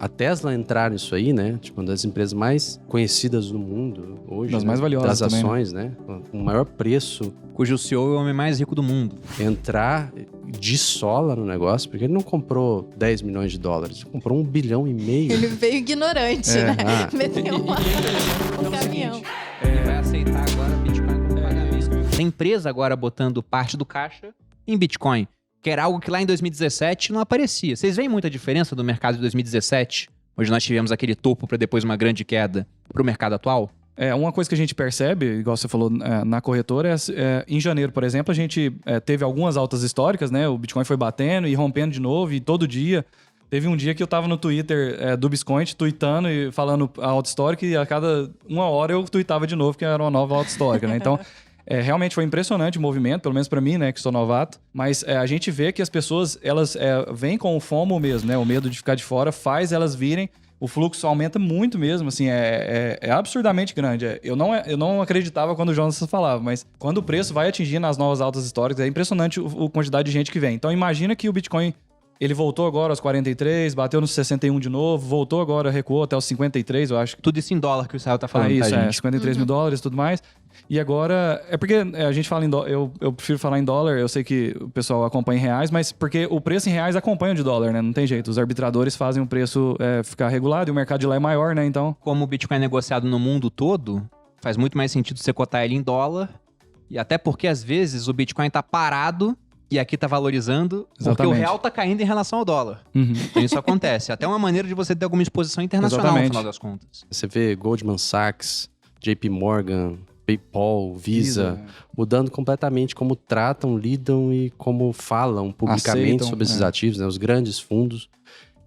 A Tesla entrar nisso aí, né? Tipo, uma das empresas mais conhecidas do mundo hoje. Das né? mais valiosas das também, ações, né? Com o maior preço. Cujo CEO é o homem mais rico do mundo. Entrar de sola no negócio, porque ele não comprou 10 milhões de dólares, ele comprou 1,5 bilhão. Ele veio ignorante, né? Meteu um caminhão. Ele vai aceitar agora Bitcoin como pagamento. Tem empresa agora botando parte do caixa em Bitcoin, que era algo que lá em 2017 não aparecia. Vocês veem muita diferença do mercado de 2017, onde nós tivemos aquele topo para depois uma grande queda, para o mercado atual? Uma coisa que a gente percebe, igual você falou na corretora, em janeiro, por exemplo, a gente teve algumas altas históricas, né? O Bitcoin foi batendo e rompendo de novo, e todo dia. Teve um dia que eu tava no Twitter do Biscoint, tweetando e falando a alta histórica, e a cada 1 hora eu tweetava de novo que era uma nova alta histórica, né? Então, realmente foi impressionante o movimento, pelo menos pra mim, né, que sou novato. Mas a gente vê que as pessoas, elas vêm com o FOMO mesmo, né? O medo de ficar de fora faz elas virem. O fluxo aumenta muito mesmo, assim, é absurdamente grande. Eu não acreditava quando o Jonas falava, mas quando o preço vai atingindo as novas altas históricas, é impressionante a quantidade de gente que vem. Então imagina que o Bitcoin, ele voltou agora aos 43, bateu nos 61 de novo, voltou agora, recuou até os 53, eu acho. Tudo isso em dólar que o Israel tá falando, Isso, tá, gente? 53 mil dólares e tudo mais. E agora, porque a gente fala em dólar, eu prefiro falar em dólar, eu sei que o pessoal acompanha em reais, mas porque o preço em reais acompanha o de dólar, né? Não tem jeito, os arbitradores fazem o preço ficar regulado e o mercado de lá é maior, né? Então... Como o Bitcoin é negociado no mundo todo, faz muito mais sentido você cotar ele em dólar, e até porque às vezes o Bitcoin tá parado e aqui tá valorizando, porque Exatamente. o real tá caindo em relação ao dólar. Uhum. Então isso acontece. Até uma maneira de você ter alguma exposição internacional no Exatamente. final das contas. Você vê Goldman Sachs, JP Morgan, PayPal, Visa, mudando completamente como tratam, lidam e como falam publicamente Aceitam, sobre esses ativos, né? Os grandes fundos.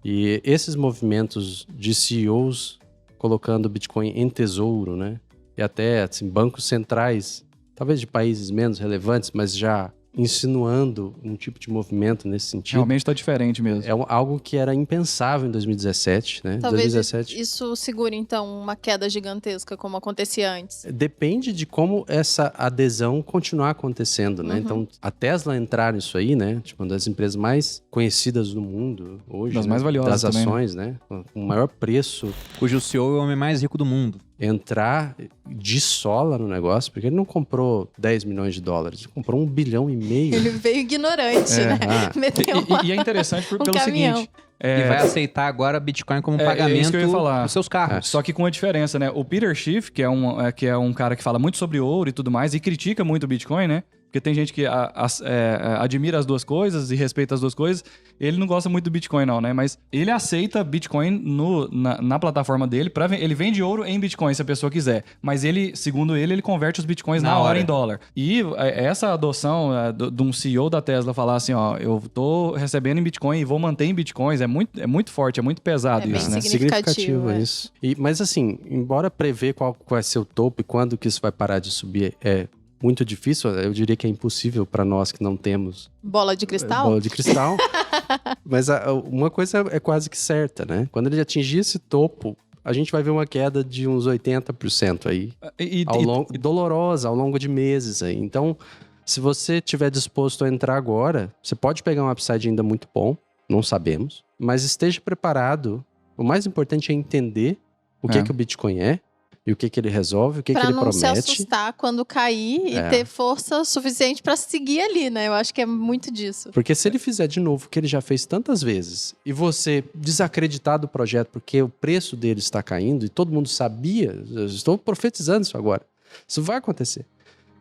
E esses movimentos de CEOs colocando o Bitcoin em tesouro, né? E até assim, bancos centrais, talvez de países menos relevantes, mas já insinuando um tipo de movimento nesse sentido. Realmente tá diferente mesmo. É algo que era impensável em 2017, né? Talvez 2017... isso segure, então, uma queda gigantesca, como acontecia antes. Depende de como essa adesão continuar acontecendo, né? Uhum. Então, a Tesla entrar nisso aí, né? Tipo, uma das empresas mais conhecidas do mundo hoje. Das né? mais valiosas das também, né? ações, né? Com o maior preço. Cujo CEO é o homem mais rico do mundo. Entrar de sola no negócio, porque ele não comprou 10 milhões de dólares, ele comprou 1,5 bilhão. Ele veio ignorante, né? Meteu E é interessante pelo caminhão. seguinte... E vai aceitar agora Bitcoin como isso pagamento que eu ia falar. dos seus carros. Só que com a diferença, né? O Peter Schiff, que é um cara que fala muito sobre ouro e tudo mais, e critica muito o Bitcoin, né? Porque tem gente que admira as duas coisas e respeita as duas coisas. Ele não gosta muito do Bitcoin, não, né? Mas ele aceita Bitcoin na plataforma dele. Ele vende ouro em Bitcoin, se a pessoa quiser. Mas ele, segundo ele converte os Bitcoins na hora em dólar. E essa adoção de um CEO da Tesla falar assim, ó, eu tô recebendo em Bitcoin e vou manter em Bitcoins, é muito forte, é muito pesado É isso, bem né? significativo, isso. Mas assim, embora prever qual vai ser o topo e quando que isso vai parar de subir é muito difícil, eu diria que é impossível para nós que não temos bola de cristal? Bola de cristal. Mas uma coisa é quase que certa, né? Quando ele atingir esse topo, a gente vai ver uma queda de uns 80% aí. Dolorosa, ao longo de meses aí. Então, se você estiver disposto a entrar agora, você pode pegar um upside ainda muito bom, não sabemos, mas esteja preparado. O mais importante é entender o que o Bitcoin é, e o que ele resolve, o que ele promete. Pra não se assustar quando cair e ter força suficiente pra seguir ali, né? Eu acho que é muito disso. Porque se ele fizer de novo o que ele já fez tantas vezes, e você desacreditar do projeto porque o preço dele está caindo, e todo mundo sabia, eu estou profetizando isso agora, isso vai acontecer.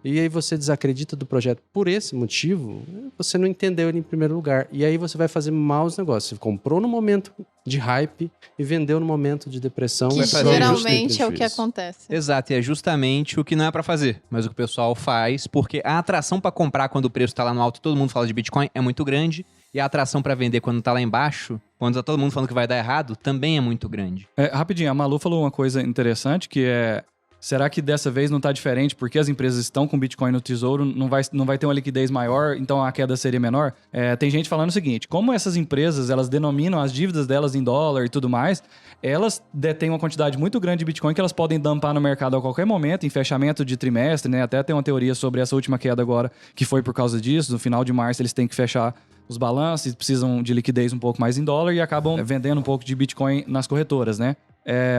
E aí você desacredita do projeto por esse motivo, você não entendeu ele em primeiro lugar. E aí você vai fazer maus negócios. Você comprou no momento de hype e vendeu no momento de depressão. Que geralmente é o que acontece. Exato, e é justamente o que não é pra fazer, mas o que o pessoal faz, porque a atração pra comprar quando o preço tá lá no alto e todo mundo fala de Bitcoin é muito grande, e a atração pra vender quando tá lá embaixo, quando tá todo mundo falando que vai dar errado, também é muito grande. Rapidinho, a Malu falou uma coisa interessante, que é será que dessa vez não está diferente porque as empresas estão com Bitcoin no tesouro, não vai ter uma liquidez maior, então a queda seria menor? Tem gente falando o seguinte, como essas empresas, elas denominam as dívidas delas em dólar e tudo mais, elas detêm uma quantidade muito grande de Bitcoin que elas podem dumpar no mercado a qualquer momento, em fechamento de trimestre, né? Até tem uma teoria sobre essa última queda agora, que foi por causa disso, no final de março eles têm que fechar os balanços, precisam de liquidez um pouco mais em dólar e acabam vendendo um pouco de Bitcoin nas corretoras, né?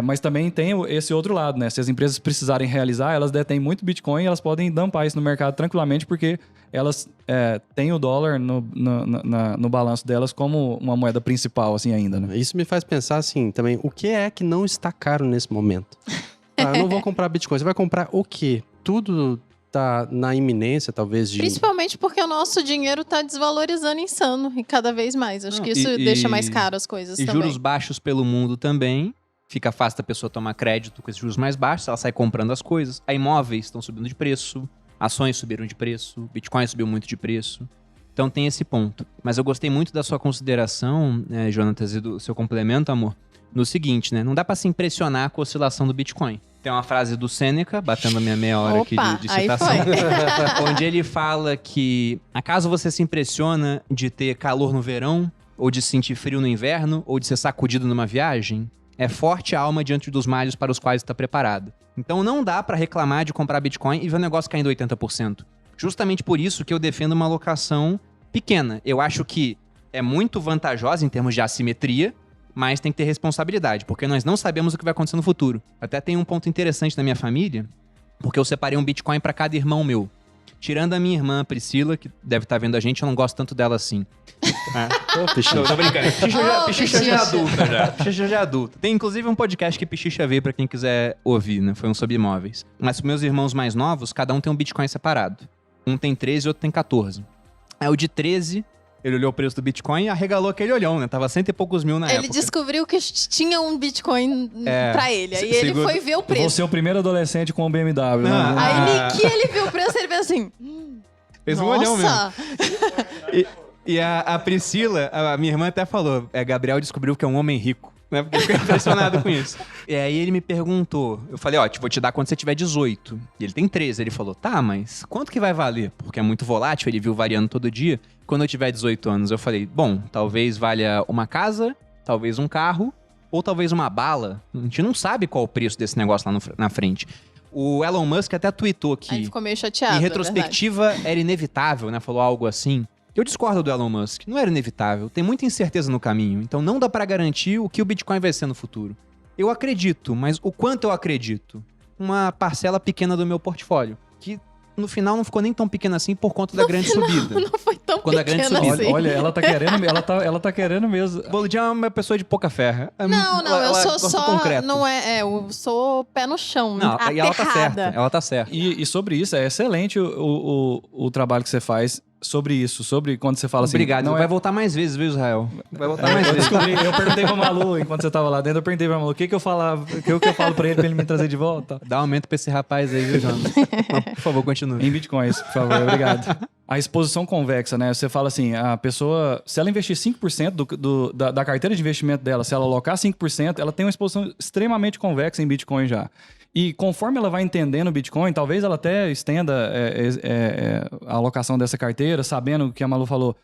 Mas também tem esse outro lado, né? Se as empresas precisarem realizar, elas detêm muito Bitcoin e elas podem dumpar isso no mercado tranquilamente porque elas têm o dólar no balanço delas como uma moeda principal, assim, ainda, né? Isso me faz pensar, assim, também, o que é que não está caro nesse momento? Eu não vou comprar Bitcoin. Você vai comprar o quê? Tudo tá na iminência, talvez, de... Principalmente porque o nosso dinheiro tá desvalorizando insano e cada vez mais. Acho que isso deixa mais caro as coisas também. E juros baixos pelo mundo também. Fica fácil da pessoa tomar crédito com esses juros mais baixos, ela sai comprando as coisas. Aí imóveis estão subindo de preço, ações subiram de preço, Bitcoin subiu muito de preço. Então tem esse ponto. Mas eu gostei muito da sua consideração, Jonatas, e do seu complemento, amor, no seguinte, né? Não dá pra se impressionar com a oscilação do Bitcoin. Tem uma frase do Sêneca, batendo a minha meia hora aqui de citação, onde ele fala que acaso você se impressiona de ter calor no verão, ou de sentir frio no inverno, ou de ser sacudido numa viagem, é forte a alma diante dos males para os quais está preparada. Então não dá pra reclamar de comprar Bitcoin e ver o negócio caindo 80%. Justamente por isso que eu defendo uma alocação pequena. Eu acho que é muito vantajosa em termos de assimetria, mas tem que ter responsabilidade, porque nós não sabemos o que vai acontecer no futuro. Até tem um ponto interessante na minha família, porque eu separei um Bitcoin para cada irmão meu. Tirando a minha irmã Priscila, que deve estar vendo a gente, eu não gosto tanto dela assim. Não, tô brincando. Pichicha já é adulta já. Pichicha já é adulta. Tem inclusive um podcast que Pichicha veio pra quem quiser ouvir, né? Foi um sobre imóveis. Mas os meus irmãos mais novos, cada um tem um Bitcoin separado. Um tem 13 e outro tem 14. Aí o de 13... Ele olhou o preço do Bitcoin e arregalou aquele olhão, né? Tava 100 e poucos mil na época. Ele descobriu que tinha um Bitcoin pra ele. Aí ele foi ver o preço. Eu vou ser o primeiro adolescente com um BMW. Né? Aí que ele viu o preço, ele fez assim... Fez um olhão mesmo. E a Priscila, a minha irmã até falou, Gabriel descobriu que é um homem rico. Né? Porque eu fiquei impressionado com isso. E aí ele me perguntou, eu falei, vou te dar quando você tiver 18. E ele tem 13. Ele falou, tá, mas quanto que vai valer? Porque é muito volátil, ele viu variando todo dia. Quando eu tiver 18 anos, eu falei, bom, talvez valha uma casa, talvez um carro, ou talvez uma bala. A gente não sabe qual o preço desse negócio lá na frente. O Elon Musk até tweetou que... Aí ele ficou meio chateado, em retrospectiva, era inevitável, né? Falou algo assim. Eu discordo do Elon Musk. Não era inevitável. Tem muita incerteza no caminho. Então não dá pra garantir o que o Bitcoin vai ser no futuro. Eu acredito, mas o quanto eu acredito? Uma parcela pequena do meu portfólio. Que no final não ficou nem tão pequena assim por conta da grande subida. Não foi tão pequena assim. Olha, ela tá querendo mesmo. Boludian é uma pessoa de pouca fé. Não, eu sou só... Concreto. Não eu sou pé no chão, não, e ela tá certa. Ela tá certa. E sobre isso, é excelente o trabalho que você faz sobre isso, sobre quando você fala assim... Obrigado, não vai voltar mais vezes, viu, Israel? Vai voltar mais vezes. Eu perguntei pra Malu, enquanto você tava lá dentro, eu perguntei pra Malu, o que eu falo pra ele me trazer de volta? Dá um aumento pra esse rapaz aí, viu, Jonas? Por favor, continue. Em bitcoins, por favor, obrigado. A exposição convexa, né? Você fala assim, a pessoa, se ela investir 5% da carteira de investimento dela, se ela alocar 5%, ela tem uma exposição extremamente convexa em Bitcoin já. E conforme ela vai entendendo o Bitcoin, talvez ela até estenda a alocação dessa carteira, sabendo o que a Malu falou,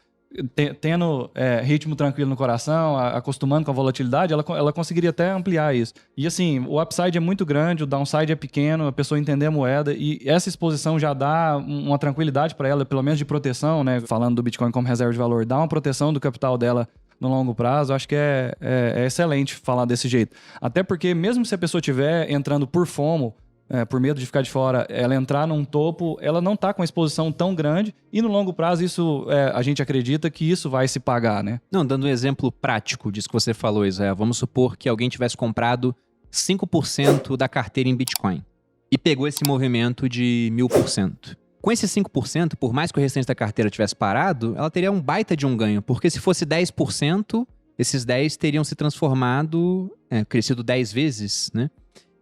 tendo ritmo tranquilo no coração, acostumando com a volatilidade, ela conseguiria até ampliar isso. E assim, o upside é muito grande, o downside é pequeno, a pessoa entender a moeda, e essa exposição já dá uma tranquilidade para ela, pelo menos de proteção, né? Falando do Bitcoin como reserva de valor, dá uma proteção do capital dela no longo prazo. Acho que é excelente falar desse jeito. Até porque mesmo se a pessoa estiver entrando por FOMO, por medo de ficar de fora, ela entrar num topo, ela não está com uma exposição tão grande e no longo prazo isso, a gente acredita que isso vai se pagar, né? Não, dando um exemplo prático disso que você falou, Israel, vamos supor que alguém tivesse comprado 5% da carteira em Bitcoin e pegou esse movimento de 1000%. Com esses 5%, por mais que o restante da carteira tivesse parado, ela teria um baita de um ganho, porque se fosse 10%, esses 10 teriam se transformado, crescido 10 vezes, né?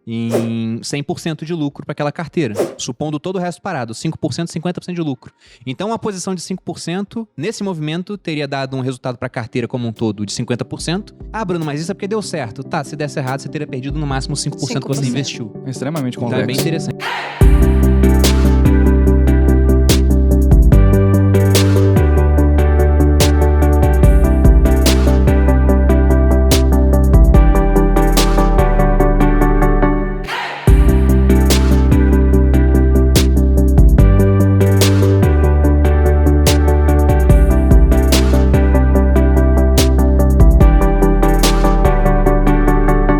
em 100% de lucro para aquela carteira, supondo todo o resto parado, 5%, 50% de lucro. Então, a posição de 5% nesse movimento teria dado um resultado para a carteira como um todo de 50%. Ah, Bruno, mas isso é porque deu certo. Tá, se desse errado, você teria perdido no máximo 5% que você investiu. É extremamente Então complexo. é bem interessante.